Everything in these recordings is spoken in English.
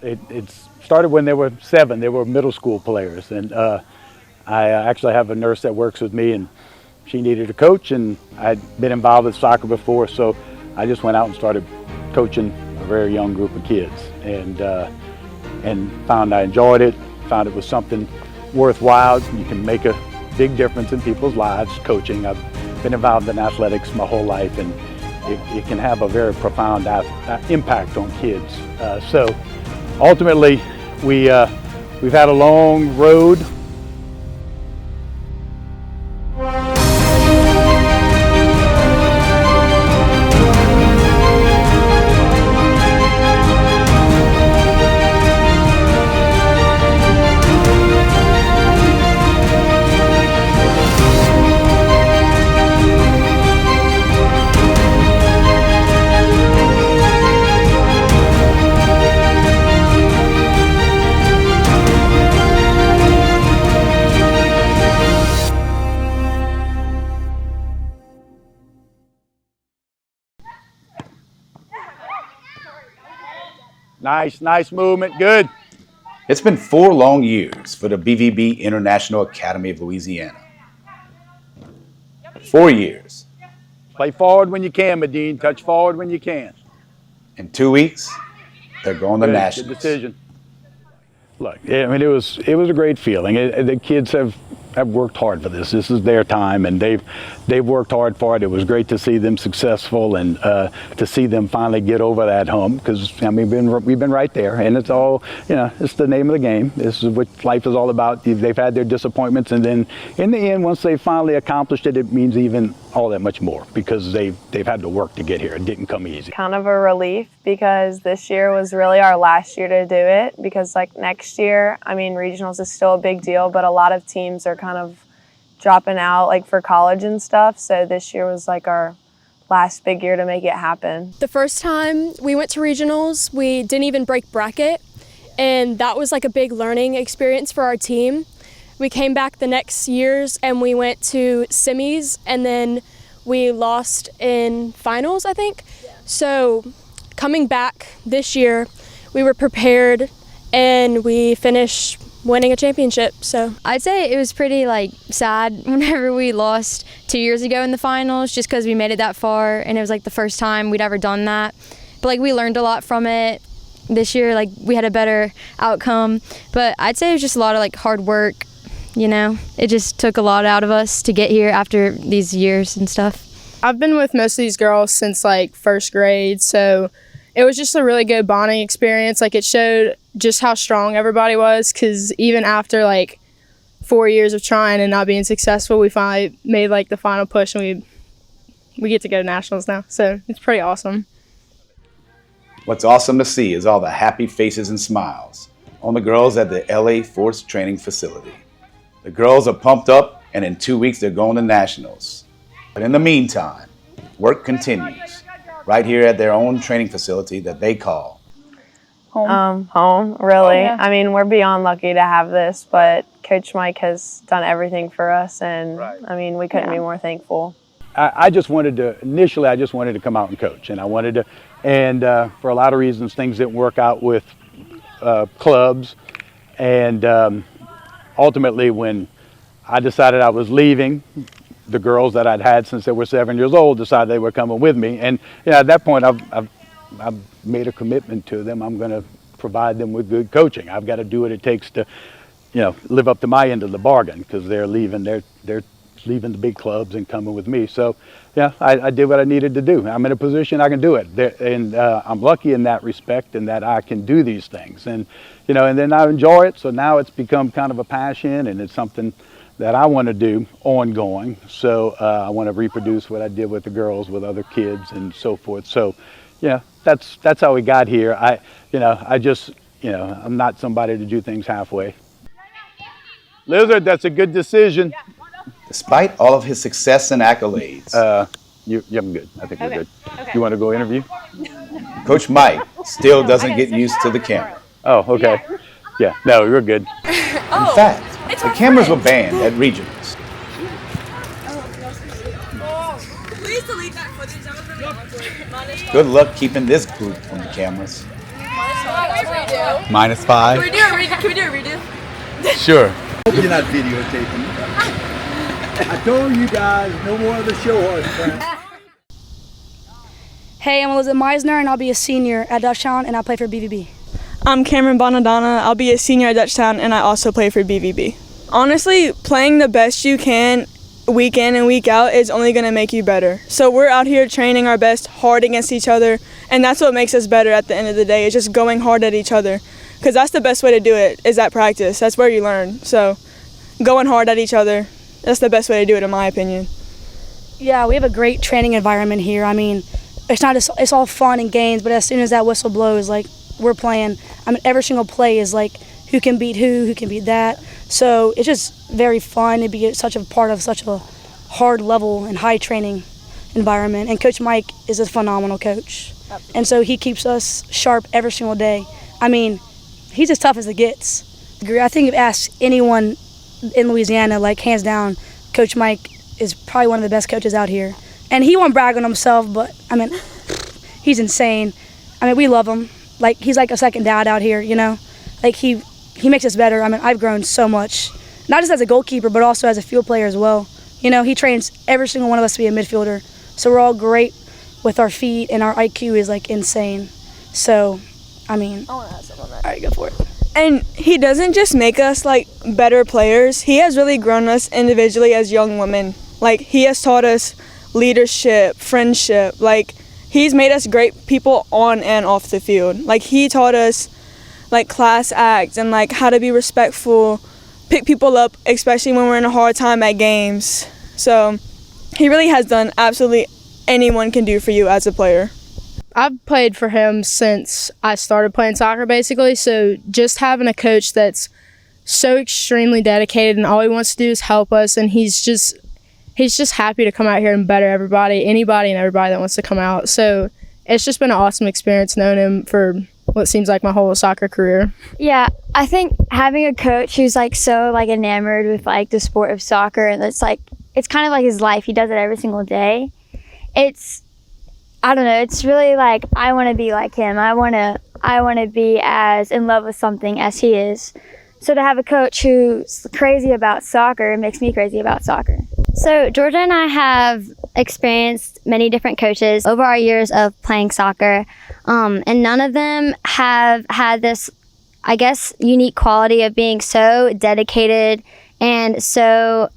it started when they were 7. They were middle school players, and I actually have a nurse that works with me, and she needed a coach, and I'd been involved with soccer before, so I just went out and started coaching a very young group of kids, and found I enjoyed it, found it was something worthwhile. You can make a big difference in people's lives coaching. I've been involved in athletics my whole life, and it can have a very profound impact on kids. So ultimately, we've had a long road. Nice movement, good. It's been 4 long years for the BVB International Academy of Louisiana. 4 years. Play forward when you can, Medine. Touch forward when you can. In 2 weeks, they're going to Nationals. Good decision. Look, I mean, it was a great feeling. The kids have worked hard for this. This is their time, and they've worked hard for it. It was great to see them successful, and to see them finally get over that hump. Because I mean, we've been right there, and it's all, it's the name of the game. This is what life is all about. They've had their disappointments, and then in the end, once they finally accomplished it, it means even all that much more because they've had to work to get here. It didn't come easy. Kind of a relief because this year was really our last year to do it, because like next year, I mean, regionals is still a big deal, but a lot of teams are kind of dropping out like for college and stuff. So this year was like our last big year to make it happen. The first time we went to regionals, we didn't even break bracket, and that was like a big learning experience for our team. We came back the next years and we went to semis, and then we lost in finals, I think. So coming back this year, we were prepared and we finished winning a championship. So I'd say it was pretty sad whenever we lost 2 years ago in the finals, just because we made it that far and it was the first time we'd ever done that. But we learned a lot from it. This year we had a better outcome, but I'd say it was just a lot of hard work. It just took a lot out of us to get here after these years and stuff. I've been with most of these girls since first grade, so it was just a really good bonding experience. It showed just how strong everybody was, because even after 4 years of trying and not being successful, we finally made the final push, and we get to go to nationals now. So it's pretty awesome. What's awesome to see is all the happy faces and smiles on the girls at the LA Force Training Facility. The girls are pumped up, and in 2 weeks they're going to nationals. But in the meantime, work continues right here at their own training facility that they call home. Home, really. Oh, yeah. I mean, we're beyond lucky to have this, but Coach Mike has done everything for us, and I mean, we couldn't be more thankful. I just wanted to come out and coach, and I wanted to, and for a lot of reasons, things didn't work out with clubs, and ultimately, when I decided I was leaving, the girls that I'd had since they were 7 years old decided they were coming with me, and at that point, I've made a commitment to them. I'm going to provide them with good coaching. I've got to do what it takes to, live up to my end of the bargain, because they're leaving the big clubs and coming with me. So, I did what I needed to do. I'm in a position I can do it, and I'm lucky in that respect, in that I can do these things, and and then I enjoy it. So now it's become kind of a passion, and it's something that I want to do ongoing. So I want to reproduce what I did with the girls, with other kids, and so forth. So, that's how we got here. I'm not somebody to do things halfway. Lizard, that's a good decision. Despite all of his success and accolades. I'm good. I think we're good. Okay. You want to go interview? Coach Mike still doesn't get used to the camera. Oh, okay. Yeah, no, we're good. In fact, the cameras were banned at regionals. Please delete that footage. That was really awkward. Good luck keeping this group on the cameras. -5. Can we do a redo? Sure. You're not videotaping. I told you guys, no more of the show horse crap. Hey, I'm Elizabeth Meisner, and I'll be a senior at Dutchtown, and I play for BVB. I'm Cameron Bonadonna. I'll be a senior at Dutchtown, and I also play for BVB. Honestly, playing the best you can week in and week out is only going to make you better. So we're out here training our best hard against each other, and that's what makes us better at the end of the day, is just going hard at each other. Because that's the best way to do it, is at practice. That's where you learn. So going hard at each other, that's the best way to do it, in my opinion. Yeah, we have a great training environment here. I mean, it's all fun and games, but as soon as that whistle blows, like, we're playing. I mean, every single play is like, who can beat who can beat that. So it's just very fun to be such a part of such a hard level and high training environment. And Coach Mike is a phenomenal coach. Absolutely. And so he keeps us sharp every single day. I mean, he's as tough as it gets. I think if you ask anyone in Louisiana, like, hands down, Coach Mike is probably one of the best coaches out here. And he won't brag on himself, but, I mean, he's insane. I mean, we love him. Like, he's like a second dad out here, you know? Like, he makes us better. I mean, I've grown so much, not just as a goalkeeper, but also as a field player as well. You know, he trains every single one of us to be a midfielder. So we're all great with our feet, and our IQ is, like, insane. So, I mean, I want to add something on that. All right, go for it. And he doesn't just make us, like, better players. He has really grown us individually as young women. Like, he has taught us leadership, friendship. Like, he's made us great people on and off the field. Like, he taught us, like, class act and, like, how to be respectful, pick people up, especially when we're in a hard time at games. So he really has done absolutely anyone can do for you as a player. I've played for him since I started playing soccer, basically. So just having a coach that's so extremely dedicated and all he wants to do is help us, and he's just happy to come out here and better anybody and everybody that wants to come out. So it's just been an awesome experience knowing him for what seems like my whole soccer career. Yeah, I think having a coach who's like so like enamored with like the sport of soccer, and it's kind of like his life. He does it every single day. I don't know, it's really like, I want to be like him. I want to be as in love with something as he is. So to have a coach who's crazy about soccer makes me crazy about soccer. So Georgia and I have experienced many different coaches over our years of playing soccer, and none of them have had this, I guess, unique quality of being so dedicated and so,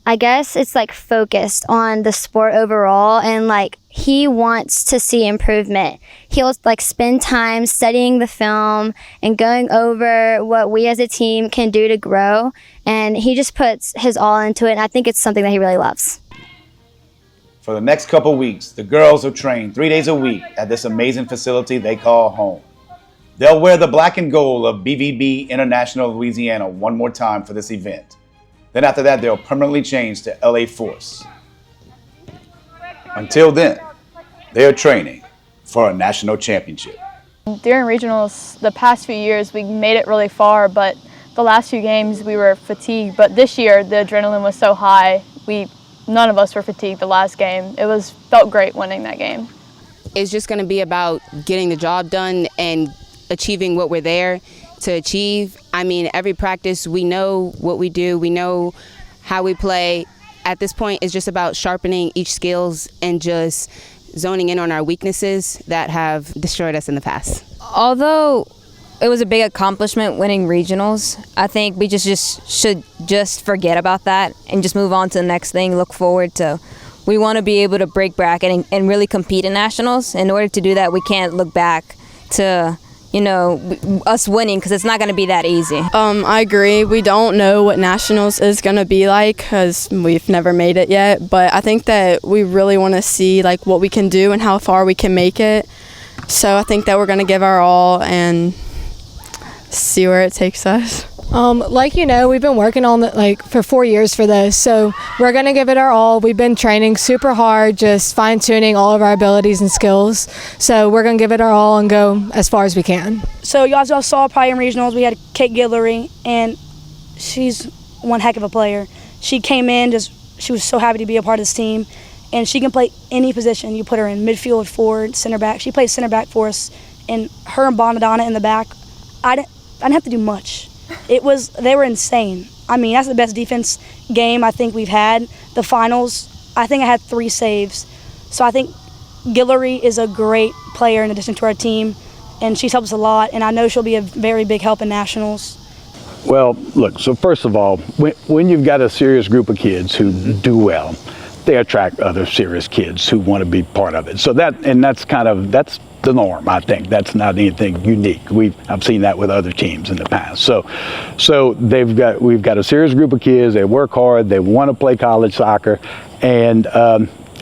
I guess it's like focused on the sport overall, and like he wants to see improvement. He'll like spend time studying the film and going over what we as a team can do to grow, and he just puts his all into it, and I think it's something that he really loves. For the next couple weeks, the girls will train 3 days a week at this amazing facility they call home. They'll wear the black and gold of BVB International of Louisiana one more time for this event. Then after that, they'll permanently change to LA Force. Until then, they are training for a national championship. During regionals, the past few years, we made it really far, but the last few games we were fatigued. But this year, the adrenaline was so high, none of us were fatigued the last game. It felt great winning that game. It's just going to be about getting the job done and achieving what we're there to achieve. I mean, every practice, we know what we do, we know how we play. At this point, it's just about sharpening each skills and just zoning in on our weaknesses that have destroyed us in the past. Although it was a big accomplishment winning regionals, I think we just should just forget about that and just move on to the next thing, look forward to. We want to be able to break bracket and really compete in nationals. In order to do that, we can't look back to us winning, because it's not going to be that easy. I agree. We don't know what nationals is going to be like because we've never made it yet, but I think that we really want to see like what we can do and how far we can make it. So I think that we're going to give our all and see where it takes us. We've been working on for 4 years for this, so we're going to give it our all. We've been training super hard, just fine-tuning all of our abilities and skills. So we're going to give it our all and go as far as we can. So y'all saw probably in regionals, we had Kate Guillory, and she's one heck of a player. She came in, she was so happy to be a part of this team, and she can play any position. You put her in midfield, forward, center back. She plays center back for us, and her and Bonadonna in the back, I didn't have to do much. They were insane. I mean, that's the best defense game I think we've had. The finals, I think I had 3 saves. So I think Guillory is a great player in addition to our team, and she's helped us a lot, and I know she'll be a very big help in nationals. Well, look, so first of all, when you've got a serious group of kids who do well, they attract other serious kids who want to be part of it. So that's the norm, I think. That's not anything unique. I've seen that with other teams in the past. So we've got a serious group of kids. They work hard. They want to play college soccer, and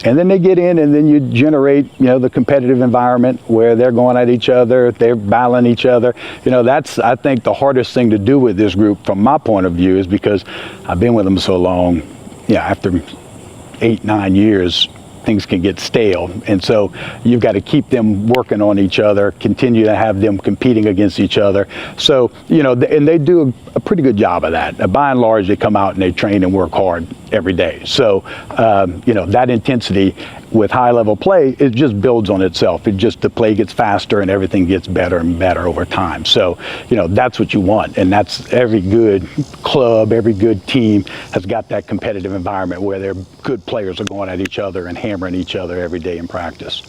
then they get in, and then you generate, the competitive environment where they're going at each other, they're battling each other. That's, I think, the hardest thing to do with this group from my point of view, is because I've been with them so long. After 8-9 years, things can get stale, and so you've got to keep them working on each other, continue to have them competing against each other. So and they do a pretty good job of that. By and large, they come out and they train and work hard every day. So that intensity with high level play, it just builds on itself. The play gets faster and everything gets better and better over time. So that's what you want, and that's every good club, every good team has got that competitive environment where their good players are going at each other and hammering each other every day in practice.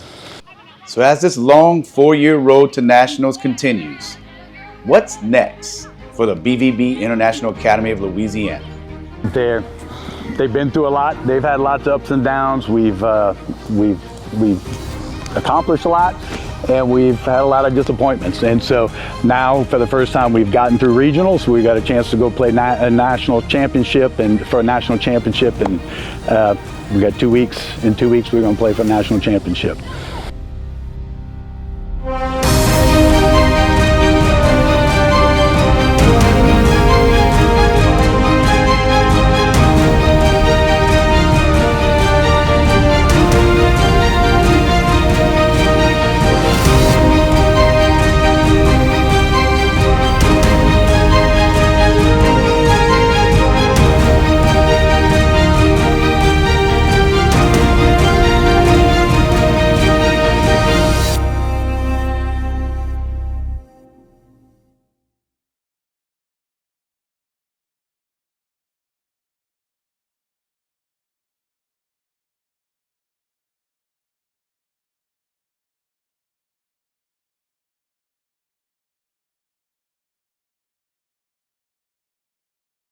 So as this long 4-year road to nationals continues, what's next for the BVB International Academy of Louisiana? They've been through a lot. They've had lots of ups and downs. We've accomplished a lot, and we've had a lot of disappointments. And so now, for the first time, we've gotten through regionals. We got a chance to go play a national championship, and we got 2 weeks. In 2 weeks, we're going to play for a national championship.